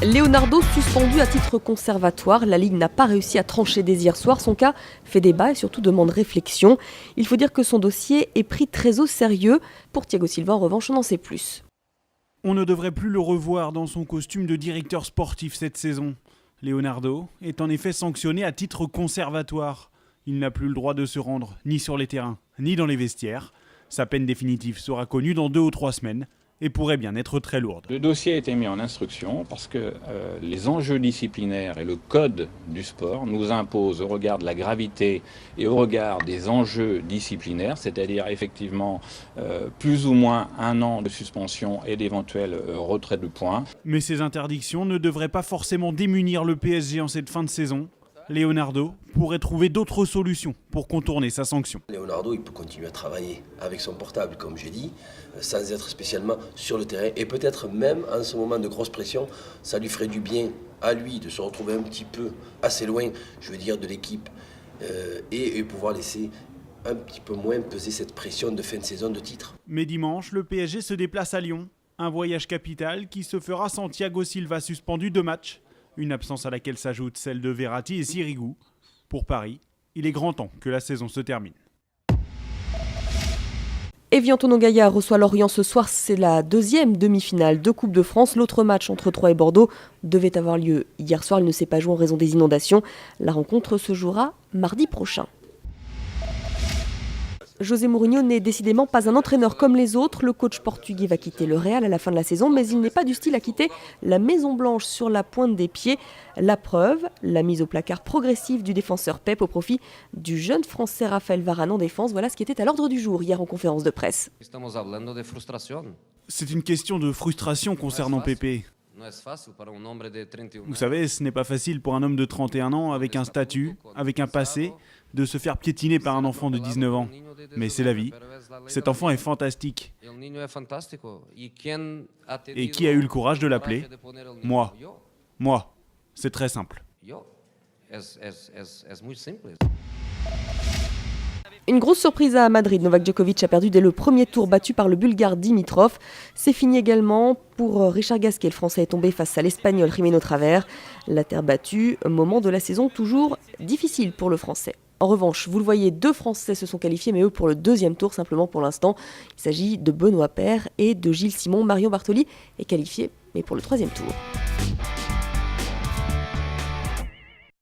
Leonardo suspendu à titre conservatoire. La Ligue n'a pas réussi à trancher dès hier soir. Son cas fait débat et surtout demande réflexion. Il faut dire que son dossier est pris très au sérieux. Pour Thiago Silva, en revanche, on en sait plus. On ne devrait plus le revoir dans son costume de directeur sportif cette saison. Leonardo est en effet sanctionné à titre conservatoire. Il n'a plus le droit de se rendre ni sur les terrains, ni dans les vestiaires. Sa peine définitive sera connue dans 2 ou 3 semaines et pourrait bien être très lourde. Le dossier a été mis en instruction parce que les enjeux disciplinaires et le code du sport nous imposent, au regard de la gravité et au regard des enjeux disciplinaires, c'est-à-dire effectivement plus ou moins 1 an de suspension et d'éventuels retraits de points. Mais ces interdictions ne devraient pas forcément démunir le PSG en cette fin de saison. Leonardo pourrait trouver d'autres solutions pour contourner sa sanction. Leonardo, il peut continuer à travailler avec son portable, comme j'ai dit, sans être spécialement sur le terrain. Et peut-être même, en ce moment de grosse pression, ça lui ferait du bien à lui de se retrouver un petit peu assez loin, je veux dire, de l'équipe et pouvoir laisser un petit peu moins peser cette pression de fin de saison de titre. Mais dimanche, le PSG se déplace à Lyon. Un voyage capital qui se fera sans Thiago Silva suspendu 2 matchs. Une absence à laquelle s'ajoute celle de Verratti et Sirigu. Pour Paris, il est grand temps que la saison se termine. Evian Tonogaya reçoit Lorient ce soir, c'est la 2e demi-finale de Coupe de France. L'autre match entre Troyes et Bordeaux devait avoir lieu hier soir, il ne s'est pas joué en raison des inondations. La rencontre se jouera mardi prochain. José Mourinho n'est décidément pas un entraîneur comme les autres. Le coach portugais va quitter le Real à la fin de la saison, mais il n'est pas du style à quitter la Maison Blanche sur la pointe des pieds. La preuve, la mise au placard progressive du défenseur Pep au profit du jeune Français Raphaël Varane en défense. Voilà ce qui était à l'ordre du jour hier en conférence de presse. C'est une question de frustration concernant Pepe. Vous savez, ce n'est pas facile pour un homme de 31 ans, avec un statut, avec un passé, de se faire piétiner par un enfant de 19 ans. Mais c'est la vie. Cet enfant est fantastique. Et qui a eu le courage de l'appeler ? Moi. Moi. C'est très simple. Une grosse surprise à Madrid. Novak Djokovic a perdu dès le premier tour, battu par le Bulgare Dimitrov. C'est fini également pour Richard Gasquet. Le Français est tombé face à l'Espagnol Jimeno Travers. La terre battue, moment de la saison toujours difficile pour le Français. En revanche, vous le voyez, 2 Français se sont qualifiés, mais eux pour le 2e tour, simplement pour l'instant. Il s'agit de Benoît Paire et de Gilles Simon. Marion Bartoli est qualifié, mais pour le 3e tour.